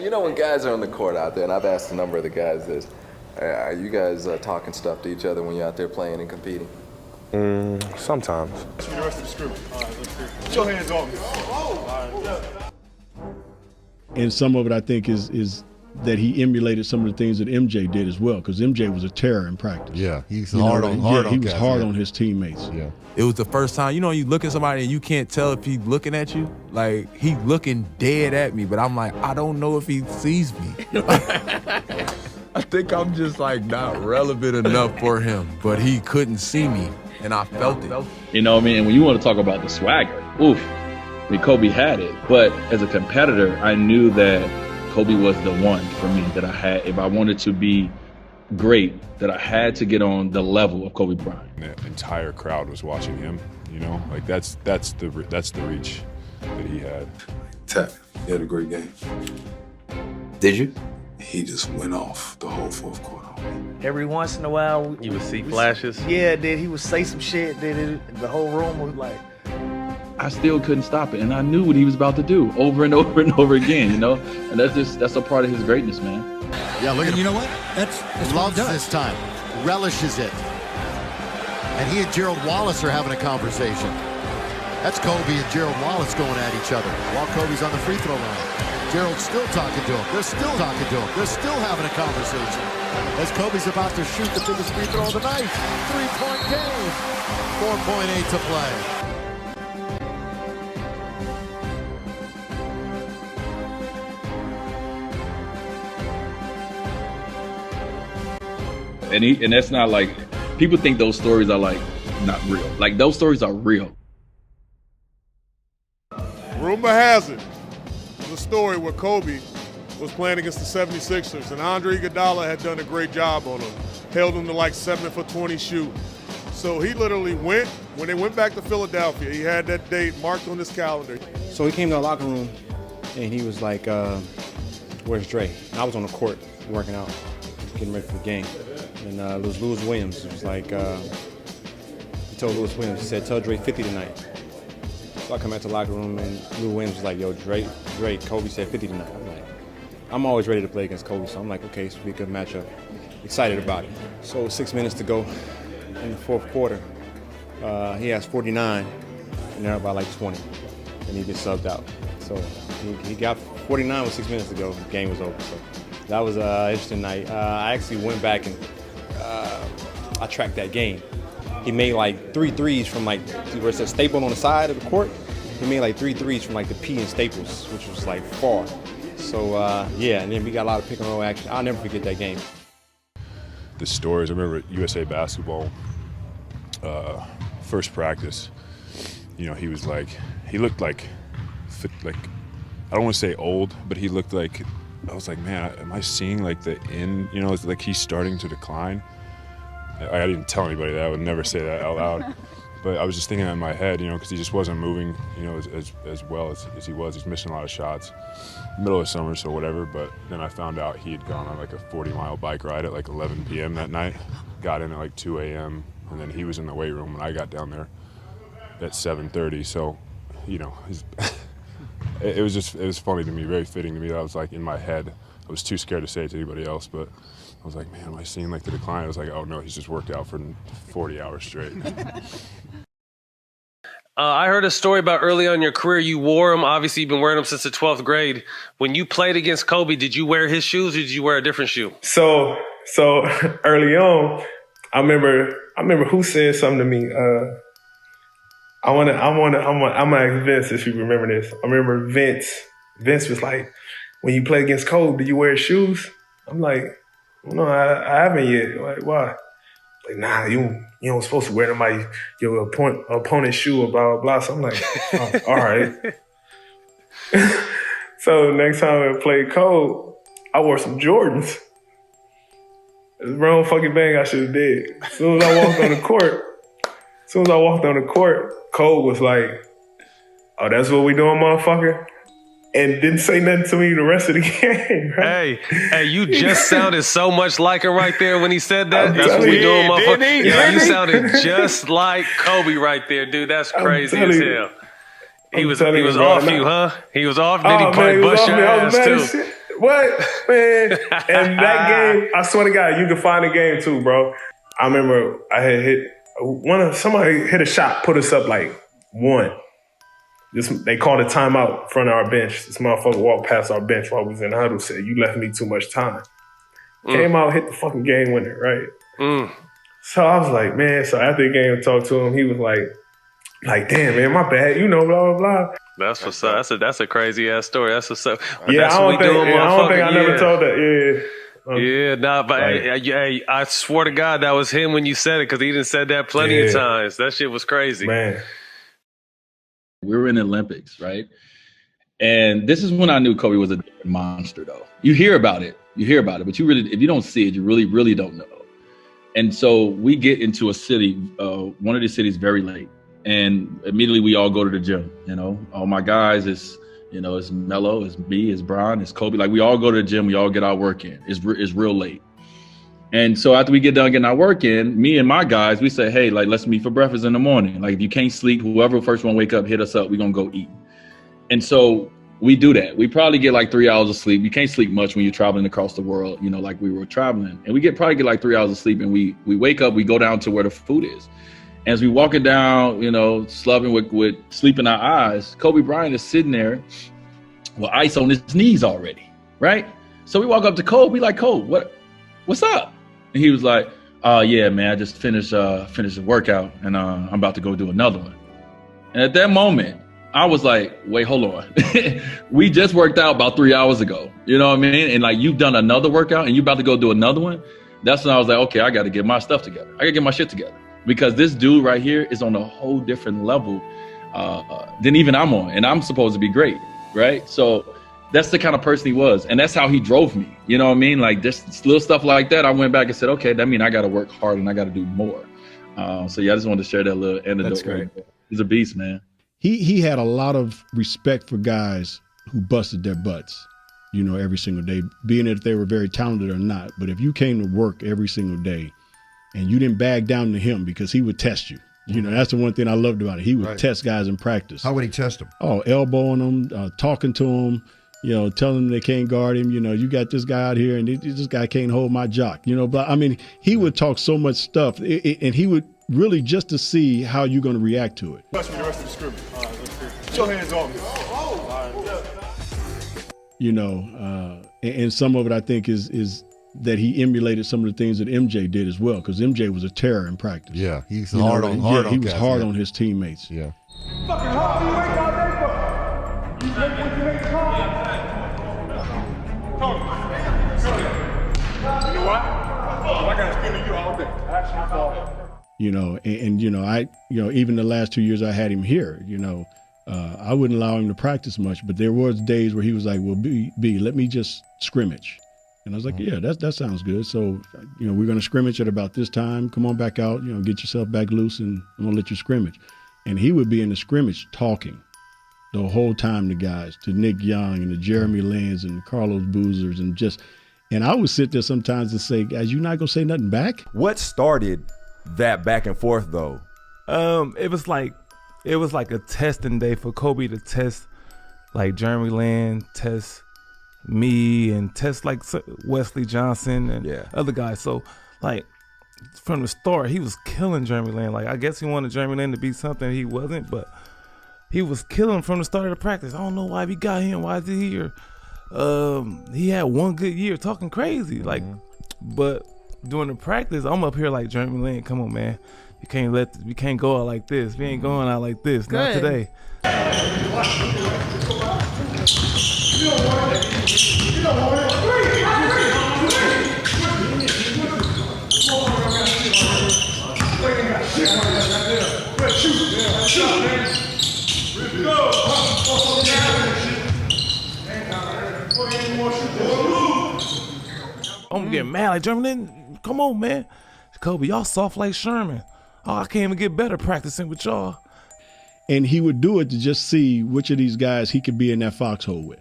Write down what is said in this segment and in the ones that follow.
You know, when guys are on the court out there, and I've asked a number of the guys this, are you guys talking stuff to each other when you're out there playing and competing? Sometimes. The rest of the script. All right, let's hear it. Put your hands on me. And some of it, I think, is that he emulated some of the things that MJ did as well, because MJ was a terror in practice. Yeah, he's hard on his teammates. Yeah. It was the first time, you know, you look at somebody and you can't tell if he's looking at you. Like, he's looking dead at me, but I'm like, I don't know if he sees me. I think I'm just like not relevant enough for him, but he couldn't see me, and I felt it. You know what I mean? And when you want to talk about the swagger, oof, I mean, Kobe had it. But as a competitor, I knew that Kobe was the one for me that I had. If I wanted to be great, that I had to get on the level of Kobe Bryant. The entire crowd was watching him. You know, like that's the reach that he had. Tap, he had a great game. Did you? He just went off the whole fourth quarter. Every once in a while, you would see flashes. Yeah, then he would say some shit. Then the whole room was like. I still couldn't stop it, and I knew what he was about to do over and over and over again. You know, and that's a part of his greatness, man. Yeah, look at him. You know what? That's Loves this time, relishes it. And he and Gerald Wallace are having a conversation. That's Kobe and Gerald Wallace going at each other while Kobe's on the free throw line. Gerald's still talking to him. They're still talking to him. They're still having a conversation. As Kobe's about to shoot the biggest free throw of the night. 3-point game. 4.8 to play. And that's not like, people think those stories are like not real. Like, those stories are real. Rumor has it, there's a story where Kobe was playing against the 76ers, and Andre Iguodala had done a great job on him. Held him to like 7 for 20 shoot. So he literally went, when they went back to Philadelphia, he had that date marked on his calendar. So he came to the locker room, and he was like, where's Dre? And I was on the court working out, getting ready for the game. And it was Lewis Williams. It was like, he told Lewis Williams, he said, tell Dre 50 tonight. So I come out to the locker room, and Lewis Williams was like, yo, Dre, Kobe said 50 tonight. I'm like, I'm always ready to play against Kobe, so I'm like, okay, this will be a good matchup. Excited about it. So 6 minutes to go in the fourth quarter. He has 49, and they're about like 20, and he gets subbed out. So he got 49 with 6 minutes to go. The game was over. So that was an interesting night. I actually went back and I tracked that game. He made like 3 threes from like where it says Staple on the side of the court. He made like 3 threes from like the P and Staples, which was like far. So yeah, and then we got a lot of pick and roll action. I'll never forget that game. The stories, I remember USA basketball, first practice, you know, he looked like, I don't want to say old, but he looked like, I was like, man, am I seeing like the end, you know, it's like he's starting to decline. I didn't tell anybody that, I would never say that out loud. But I was just thinking that in my head, you know, because he just wasn't moving, you know, as well as he was. He's missing a lot of shots. Middle of summer, so whatever. But then I found out he had gone on like a 40-mile bike ride at like 11 p.m. that night. Got in at like 2 a.m. and then he was in the weight room when I got down there at 7:30. So, you know, it was funny to me, very fitting to me. That I was like in my head. I was too scared to say it to anybody else, but I was like, man, am I seeing like the decline? I was like, oh no, he's just worked out for 40 hours straight. I heard a story about early on in your career, you wore them. Obviously, you've been wearing them since the 12th grade. When you played against Kobe, did you wear his shoes or did you wear a different shoe? So early on, I remember who said something to me. I'm gonna ask Vince if you remember this. I remember Vince was like, when you play against Kobe, do you wear shoes? I'm like, no, I haven't yet. Like, why? Like, nah, you don't supposed to wear your opponent's shoe or blah, blah, blah. So I'm like, oh, all right. So next time I played Kobe, I wore some Jordans. It's the wrong fucking thing I should have did. As soon as I walked on the court, Kobe was like, oh, that's what we doing, motherfucker? And didn't say nothing to me the rest of the game. Right? Hey, you just sounded so much like him right there when he said that. That's what we doing, motherfucker. Yeah, you sounded just like Kobe right there, dude. That's crazy as hell. He was off you, huh? He was off. Did he probably bust your ass too? What, man? And that game, I swear to God, you can find the game too, bro. I remember I had hit somebody hit a shot, put us up like 1. They called a timeout in front of our bench. This motherfucker walked past our bench while we was in the huddle, said, "You left me too much time." Came out, hit the fucking game winner, right? So I was like, man. So after the game, I talked to him. He was like, damn, man, my bad. You know, blah blah blah. That's what's up. That's a crazy ass story. That's what's up. Yeah, that's I don't think I never told that. Yeah. Yeah, nah, but hey, I swear to God that was him when you said it, because he done said that plenty of times. That shit was crazy. Man. We were in the Olympics, right? And this is when I knew Kobe was a monster, though. You hear about it, but you really, if you don't see it, you really, really don't know. And so we get into a city, one of the cities very late. And immediately we all go to the gym, you know. All my guys, it's Melo, it's me, it's Bron, it's Kobe. Like, we all go to the gym, we all get our work in. It's real late. And so after we get done getting our work in, me and my guys, we say, hey, like, let's meet for breakfast in the morning. Like, if you can't sleep, whoever first one wake up, hit us up. We're going to go eat. And so we do that. We probably get like 3 hours of sleep. You can't sleep much when you're traveling across the world, you know, like we were traveling. And we probably get like 3 hours of sleep. And we wake up, we go down to where the food is. And as we walking down, you know, slubbing with sleep in our eyes, Kobe Bryant is sitting there with ice on his knees already, right? So we walk up to Kobe, like, Kobe, what's up? And he was like, yeah, man, I just finished the workout and I'm about to go do another one. And at that moment, I was like, wait, hold on. We just worked out about 3 hours ago. You know what I mean? And like, you've done another workout and you about to go do another one. That's when I was like, okay, I got to get my stuff together. I got to get my shit together, because this dude right here is on a whole different level than even I'm on. And I'm supposed to be great, right? So that's the kind of person he was. And that's how he drove me. You know what I mean? Like, just little stuff like that. I went back and said, okay, that means I got to work hard and I got to do more. So yeah, I just wanted to share that little anecdote. That's great. He's a beast, man. He had a lot of respect for guys who busted their butts, you know, every single day, being that they were very talented or not. But if you came to work every single day and you didn't bag down to him, because he would test you. You know, that's the one thing I loved about it. He would test guys in practice. How would he test them? Oh, elbowing them, talking to them, you know, telling them they can't guard him. You know, you got this guy out here and this guy can't hold my jock. You know, but I mean, he would talk so much stuff and he would really just to see how you're going to react to it. Touch me the rest of the scrimmage. All right, let's see. Put your hands on me. You know, and some of it I think is that he emulated some of the things that MJ did as well, because MJ was a terror in practice. Yeah, he's hard on guys. He was hard on his teammates. Yeah. Fucking hard, you ain't got that. You make what you ain't called. You know what? I got to spin to you all day. Action. You know, and you know, even the last 2 years I had him here, you know, I wouldn't allow him to practice much, but there was days where he was like, well, B, let me just scrimmage. And I was like, yeah, that sounds good. So, you know, we're going to scrimmage at about this time. Come on back out, you know, get yourself back loose and I'm going to let you scrimmage. And he would be in the scrimmage talking the whole time to guys, to Nick Young and to Jeremy Lins and Carlos Boozers and I would sit there sometimes and say, guys, you not going to say nothing back? What started that back and forth though? It was like a testing day for Kobe to test like Jeremy Lin, test me, and test like Wesley Johnson and other guys. So like from the start, he was killing Jeremy Lin. Like, I guess he wanted Jeremy Lin to be something he wasn't, but he was killing from the start of the practice. I don't know why we got him. Why is he here? He had one good year talking crazy. Like, but during the practice, I'm up here like, Jeremy Lin, come on, man. We can't go out like this. We ain't going out like this. Not today. I'm getting mad like, Jeremy Lin, come on, man. Kobe, y'all soft like Sherman. Oh, I can't even get better practicing with y'all. And he would do it to just see which of these guys he could be in that foxhole with.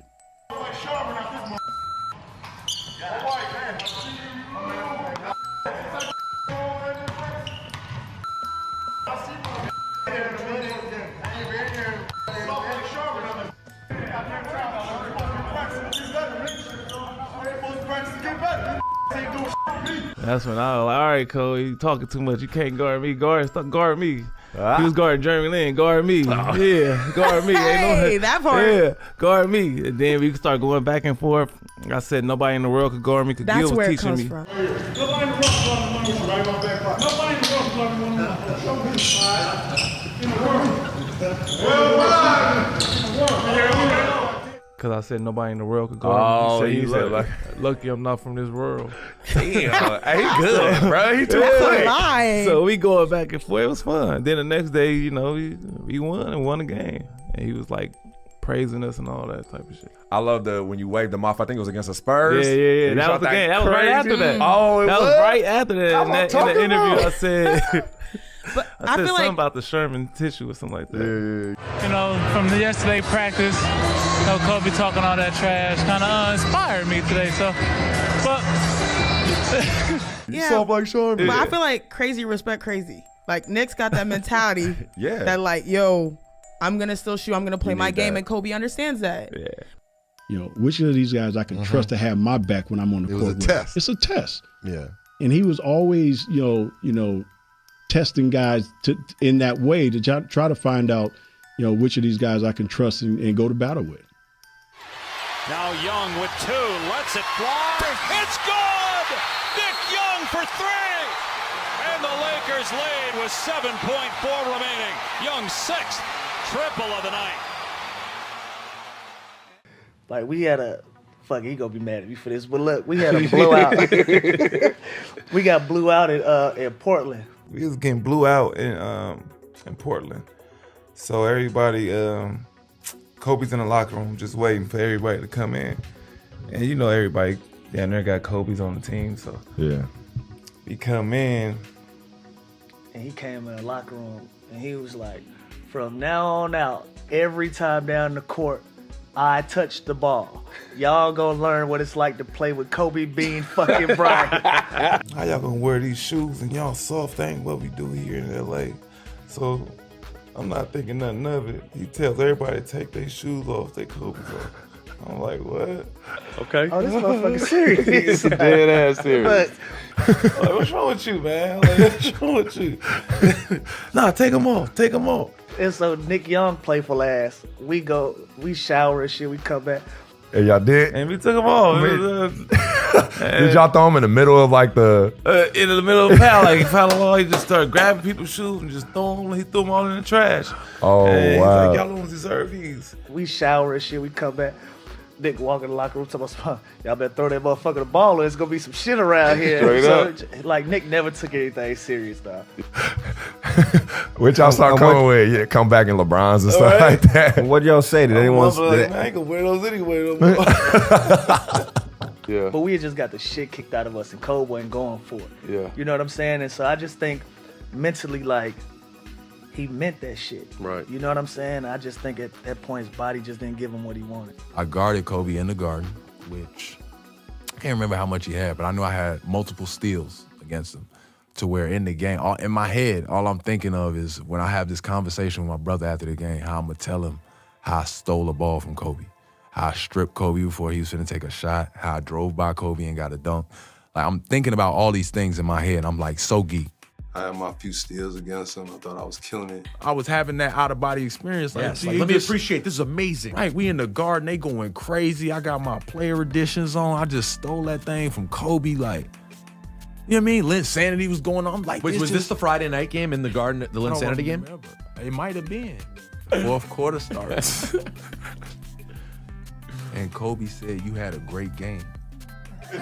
That's when I was like, all right, Cole, you talking too much. You can't guard me. Guard me. He was guarding Jeremy Lin. Guard me. Yeah, guard me. Hey, that part. Yeah, guard me. And then we start going back and forth. I said nobody in the world could guard me. Because Gil was teaching me. From. Nobody in the world can guard me. Nobody in the world can guard me. In the world. Because I said nobody in the world could guard me. He said, lucky I'm not from this world. Damn, he good, bro. He too quick. So we going back and forth. It was fun. Then the next day, you know, we won the game. And he was like praising us and all that type of shit. I love when you waved them off. I think it was against the Spurs. Yeah. That was the game. That was right after that. Oh, that was right after that. In the interview, I said... But I said feel something like about the Sherman tissue or something like that. You know, from the yesterday practice, you know, Kobe talking all that trash kind of inspired me today. So, but yeah, sound like Sherman. But I feel like crazy respect crazy. Like Nick's got that mentality. Yeah. That like, yo, I'm gonna still shoot. I'm gonna play my game, that. and Kobe understands that. Yeah. You know, which of these guys I can trust to have my back when I'm on the court? It was a test. It's a test. Yeah. And he was always, you know, testing guys in that way to try to find out, you know, which of these guys I can trust and go to battle with. Now Young with 2, lets it fly. It's good! Nick Young for 3! And the Lakers lead with 7.4 remaining. Young's 6th triple of the night. Like, we had a... Fuck, he gonna be mad at me for this. But look, we had a blowout. We got blew out in Portland. We was getting blew out in Portland. So everybody, Kobe's in the locker room just waiting for everybody to come in. And you know everybody down there got Kobe's on the team, so yeah. We come in. And he came in the locker room and he was like, from now on out, every time down the court, I touch the ball. Y'all gonna learn what it's like to play with Kobe Bean fucking Bryant. How y'all gonna wear these shoes and y'all soft ain't what we do here in LA. So I'm not thinking nothing of it. He tells everybody to take their shoes off, their Kobe's off. I'm like, what? Okay. Oh, this motherfucker serious. Dead ass serious. Like, what's wrong with you, man? Like, what's wrong with you? Nah, take them off. Take them off. And so Nick Young, playful ass, we shower and shit, we come back. And y'all did? And we took them off. Did y'all throw them in the middle of like the... in the middle of the foul, like foul, he just started grabbing people's shoes and just throwing them. He threw them all in the trash. Oh, and wow. He's like, y'all don't deserve these. We shower and shit, we come back. Nick walk in the locker room, talking about, y'all better throw that motherfucker the ball or there's gonna be some shit around here. Straight like, Nick never took anything serious, though. Which y'all start coming with, yeah, come back in LeBrons and stuff like that. What'd y'all say? Did anyone... Like, I ain't gonna wear those anyway. Yeah. But we had just got the shit kicked out of us and Cole wasn't going for it. Yeah. You know what I'm saying? And so I just think mentally, like, he meant that shit. Right. You know what I'm saying? I just think at that point his body just didn't give him what he wanted. I guarded Kobe in the garden, which I can't remember how much he had, but I knew I had multiple steals against him to where in the game, in my head, all I'm thinking of is when I have this conversation with my brother after the game, how I'm going to tell him how I stole a ball from Kobe, how I stripped Kobe before he was finna take a shot, how I drove by Kobe and got a dunk. Like, I'm thinking about all these things in my head. I'm like so geeked. I had my few steals against him. I thought I was killing it. I was having that out-of-body experience. Like, Yes, like, let me appreciate, this is amazing. Right, we in the garden, they going crazy. I got my player editions on. I just stole that thing from Kobe, like, you know what I mean? Linsanity was going on. I'm like, Wait, was this the Friday night game in the garden, the Linsanity game? Remember. It might have been. Fourth quarter started. And Kobe said, you had a great game. You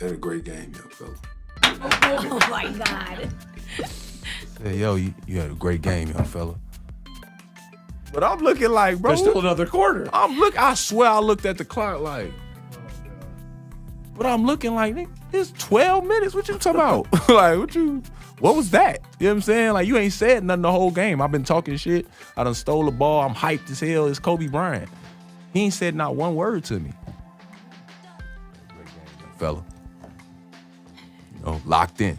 had a great game, young fella. Oh my God. Said, yo, you had a great game, young fella. But I'm looking like, bro. There's still another quarter. I swear I looked at the clock like, but I'm looking like, nigga, it's 12 minutes. What you talking about? Like, what was that? You know what I'm saying? Like, you ain't said nothing the whole game. I've been talking shit. I done stole the ball. I'm hyped as hell. It's Kobe Bryant. He ain't said not one word to me. Great game, young fella. You know, locked in.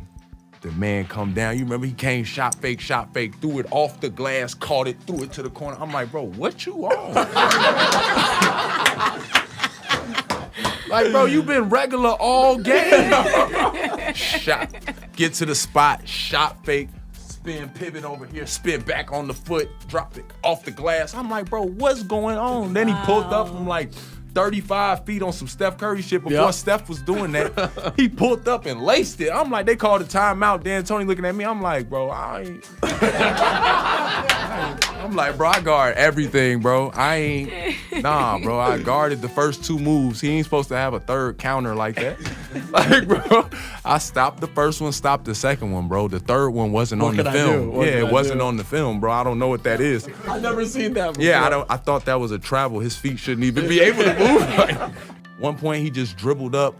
The man come down. You remember he came, shot fake, threw it off the glass, caught it, threw it to the corner. I'm like, bro, what you on? Like, bro, you been regular all game. Shot. Get to the spot, shot fake, spin, pivot over here, spin back on the foot, drop it off the glass. I'm like, bro, what's going on? Then he pulled up from like 35 feet on some Steph Curry shit before Steph was doing that. He pulled up and laced it. I'm like, they called a timeout. Dan Tony looking at me. I'm like, bro, I'm like, bro, I guard everything, bro. Nah, bro, I guarded the first 2 moves. He ain't supposed to have a third counter like that. Like, bro, I stopped the first one, stopped the second one, bro. The third one wasn't on the film. Yeah, it wasn't on the film, bro. I don't know what that is. I never seen that before. Yeah, I thought that was a travel. His feet shouldn't even be able to move. Like, one point he just dribbled up,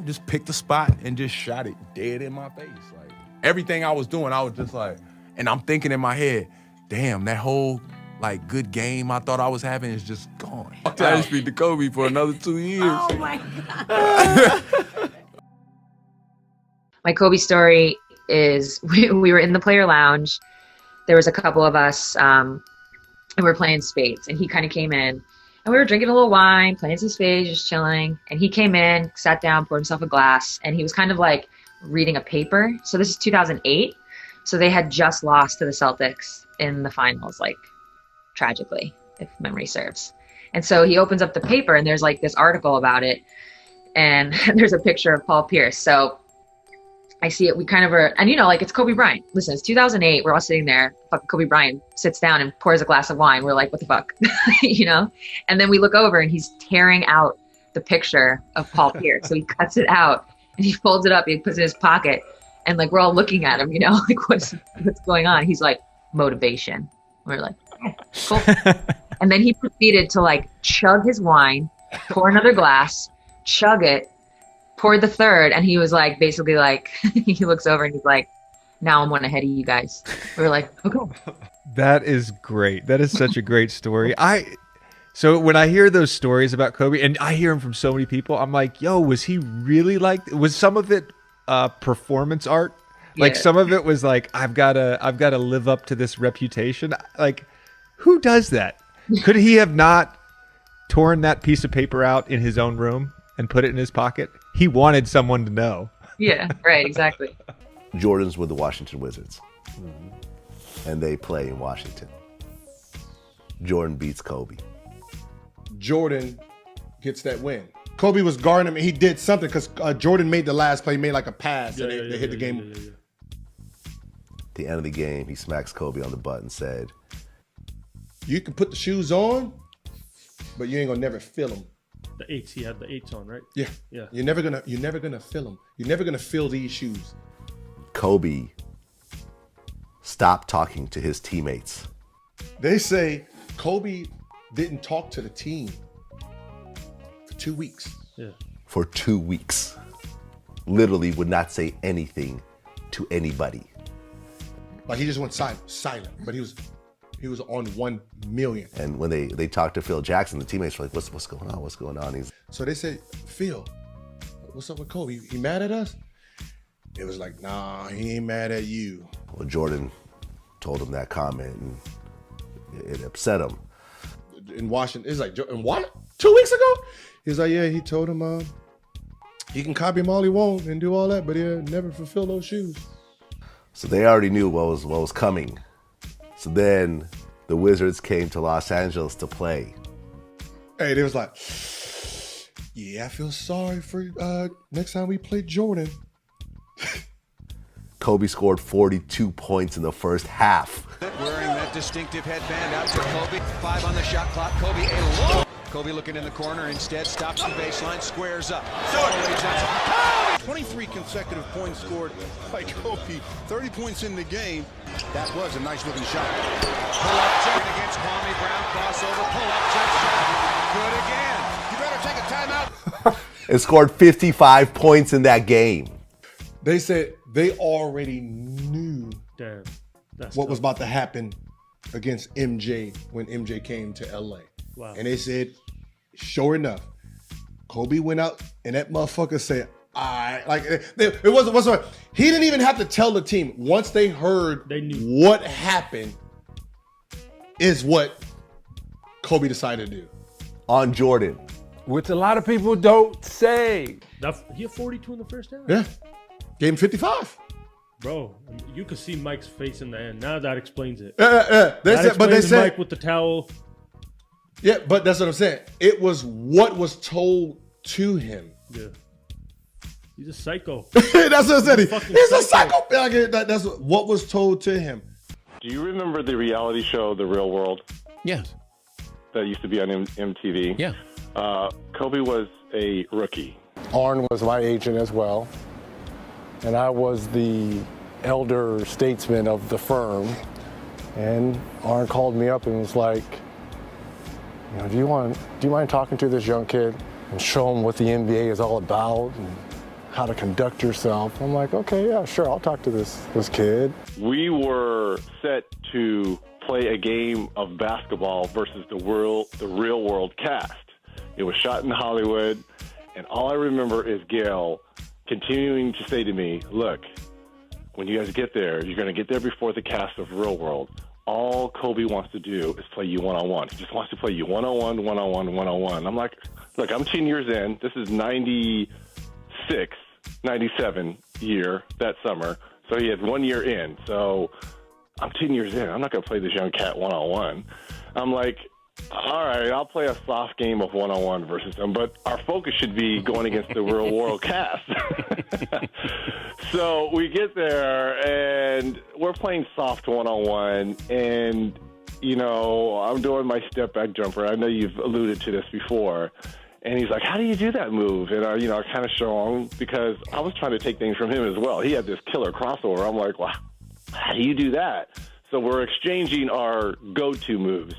just picked a spot and just shot it dead in my face. Like, everything I was doing, I was just like, and I'm thinking in my head, damn, that whole good game I thought I was having is just gone. I just beat the Kobe for another 2 years. Oh my God. My Kobe story is we were in the player lounge. There was a couple of us, and we were playing spades. And he kind of came in, and we were drinking a little wine, playing some spades, just chilling. And he came in, sat down, poured himself a glass, and he was kind of like reading a paper. So this is 2008. So they had just lost to the Celtics in the finals, tragically, if memory serves. And so he opens up the paper, and there's this article about it, and there's a picture of Paul Pierce. So I see it, we kind of are, and it's Kobe Bryant. Listen, it's 2008, we're all sitting there, fucking Kobe Bryant sits down and pours a glass of wine. We're like, what the fuck, And then we look over, and he's tearing out the picture of Paul Pierce. So he cuts it out, and he folds it up, he puts it in his pocket, and we're all looking at him, what's going on? He's like, motivation. We're like, oh, cool. And then he proceeded to chug his wine, pour another glass, chug it, poured the third, and he was basically he looks over and he's like, now I'm one ahead of you guys. We were like, okay. That is great. That is such a great story. So when I hear those stories about Kobe, and I hear them from so many people, I'm like, yo, was he really was some of it performance art? Yeah. Some of it was I've gotta live up to this reputation. Who does that? Could he have not torn that piece of paper out in his own room and put it in his pocket? He wanted someone to know. Yeah, right, exactly. Jordan's with the Washington Wizards, and they play in Washington. Jordan beats Kobe. Jordan gets that win. Kobe was guarding him, and he did something because Jordan made the last play, made a pass, and they hit the game. At the end of the game, he smacks Kobe on the butt and said, "You can put the shoes on, but you ain't gonna never feel them." The 8s, he had the 8s on, right? Yeah. You're never gonna feel them. You're never gonna feel these shoes. Kobe stopped talking to his teammates. They say Kobe didn't talk to the team for 2 weeks. Yeah. For 2 weeks. Literally would not say anything to anybody. He just went silent. But he was on 1 million. And when they talked to Phil Jackson, the teammates were like, what's going on? What's going on? So they said, Phil, what's up with Kobe? He mad at us? It was like, nah, he ain't mad at you. Well, Jordan told him that comment, and it upset him. In Washington, it's in what? 2 weeks ago? He's like, yeah, he told him he can copy him all he wants and do all that, but he'll never fulfill those shoes. So they already knew what was coming. So then the Wizards came to Los Angeles to play. Hey, they was like, yeah, I feel sorry for next time we play Jordan. Kobe scored 42 points in the first half. Wearing that distinctive headband out to Kobe. 5 on the shot clock. Kobe Kobe looking in the corner, instead stops the baseline, squares up. 23 consecutive points scored by Kobe. 30 points in the game. That was a nice looking shot. Pull-up jump against Kwame Brown. Crossover. Pull-up jump shot. Good again. You better take a timeout. And scored 55 points in that game. They said they already knew what was about to happen against MJ when MJ came to LA. Wow. And they said, sure enough, Kobe went out and that motherfucker said, all right. It wasn't whatsoever. He didn't even have to tell the team. Once they heard what happened is what Kobe decided to do. On Jordan. which a lot of people don't say. He had 42 in the first half. Yeah. Game 55. Bro, you could see Mike's face in the end. Now that explains it. They said Mike with the towel. Yeah, but that's what I'm saying. It was what was told to him. Yeah. He's a psycho. That's what I said. He's a psycho. That's what was told to him. Do you remember the reality show, The Real World? Yes. That used to be on MTV? Yeah. Kobe was a rookie. Arn was my agent as well, and I was the elder statesman of the firm. And Arn called me up and was like, you know, do you mind talking to this young kid and show him what the NBA is all about and how to conduct yourself? I'm like, okay, yeah, sure, I'll talk to this kid. We were set to play a game of basketball versus the real world cast. It was shot in Hollywood, and all I remember is Gail continuing to say to me, look, when you guys get there, you're going to get there before the cast of Real World. All Kobe wants to do is play you one-on-one. He just wants to play you one-on-one, one-on-one, one-on-one. I'm like, look, I'm 10 years in. This is 96, 97 year, that summer. So he had 1 year in. So I'm 10 years in. I'm not going to play this young cat one-on-one. I'm like, all right, I'll play a soft game of one-on-one versus him, but our focus should be going against the real world cast. So we get there, and we're playing soft one-on-one, and, you know, I'm doing my step-back jumper. I know you've alluded to this before. And he's like, how do you do that move? And, I kind of show him because I was trying to take things from him as well. He had this killer crossover. I'm like, wow, how do you do that? So we're exchanging our go-to moves.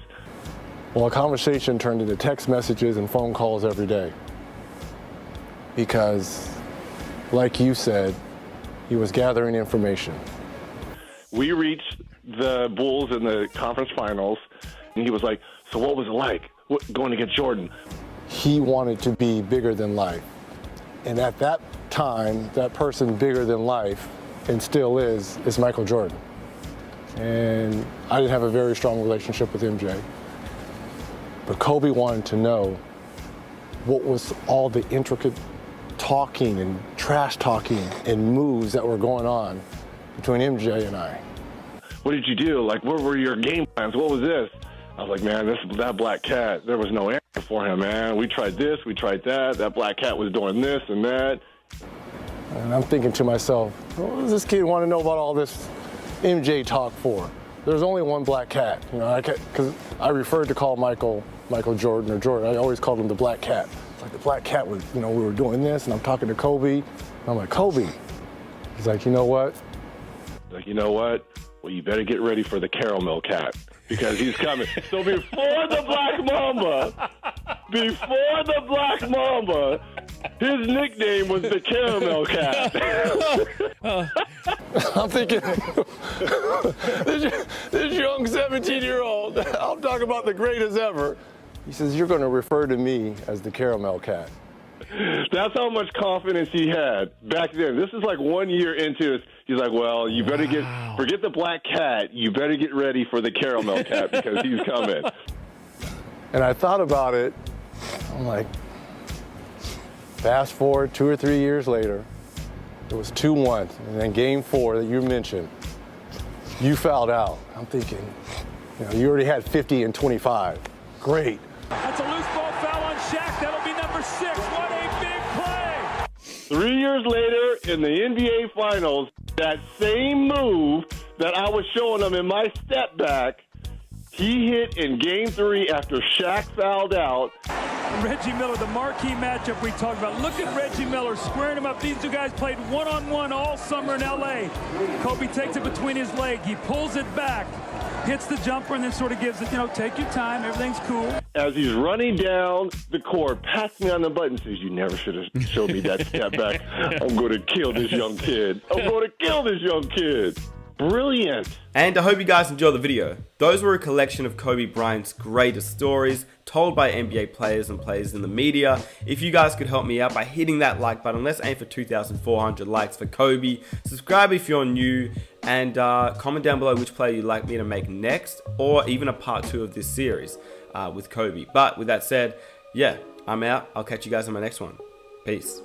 Well, a conversation turned into text messages and phone calls every day. Because, like you said, he was gathering information. We reached the Bulls in the conference finals, and he was like, so what was it like going against Jordan? He wanted to be bigger than life. And at that time, that person bigger than life, and still is Michael Jordan. And I didn't have a very strong relationship with MJ. But Kobe wanted to know what was all the intricate talking and trash talking and moves that were going on between MJ and I. What did you do? Like, what were your game plans? What was this? I was like, man, that black cat, there was no answer for him, man. We tried this, we tried that. That black cat was doing this and that. And I'm thinking to myself, what does this kid want to know about all this MJ talk for? There's only one black cat, because I referred to call Michael Jordan or Jordan. I always called him the black cat. It's like the black cat was, we were doing this, and I'm talking to Kobe. And I'm like, Kobe. He's like, you know what? Like, you know what? Well, you better get ready for the caramel cat because he's coming. So before the Black Mamba, his nickname was the Caramel Cat. I'm thinking, this young 17-year-old, I'm talking about the greatest ever. He says, you're going to refer to me as the Caramel Cat. That's how much confidence he had back then. This is like 1 year into it. He's like, well, you better forget the black cat. You better get ready for the caramel cat because he's coming. And I thought about it. I'm like, fast forward 2 or 3 years later, it was 2-1. And then game 4 that you mentioned, you fouled out. I'm thinking, you already had 50 and 25. Great. That's a loose ball foul on Shaq. That'll be number 6. What a big play. 3 years later in the NBA Finals, that same move that I was showing him in my step back, he hit in Game 3 after Shaq fouled out. Reggie Miller, the marquee matchup we talked about. Look at Reggie Miller squaring him up. These two guys played one-on-one all summer in L.A. Kobe takes it between his legs. He pulls it back, hits the jumper, and then sort of gives it, take your time. Everything's cool. As he's running down the court, pats me on the butt and says, you never should have showed me that step back. I'm going to kill this young kid. Brilliant. And I hope you guys enjoyed the video. Those were a collection of Kobe Bryant's greatest stories told by NBA players and players in the media. If you guys could help me out by hitting that like button, let's aim for 2,400 likes for Kobe. Subscribe if you're new, and comment down below which player you'd like me to make next, or even a part 2 of this series with Kobe. But with that said, yeah, I'm out. I'll catch you guys on my next one. Peace.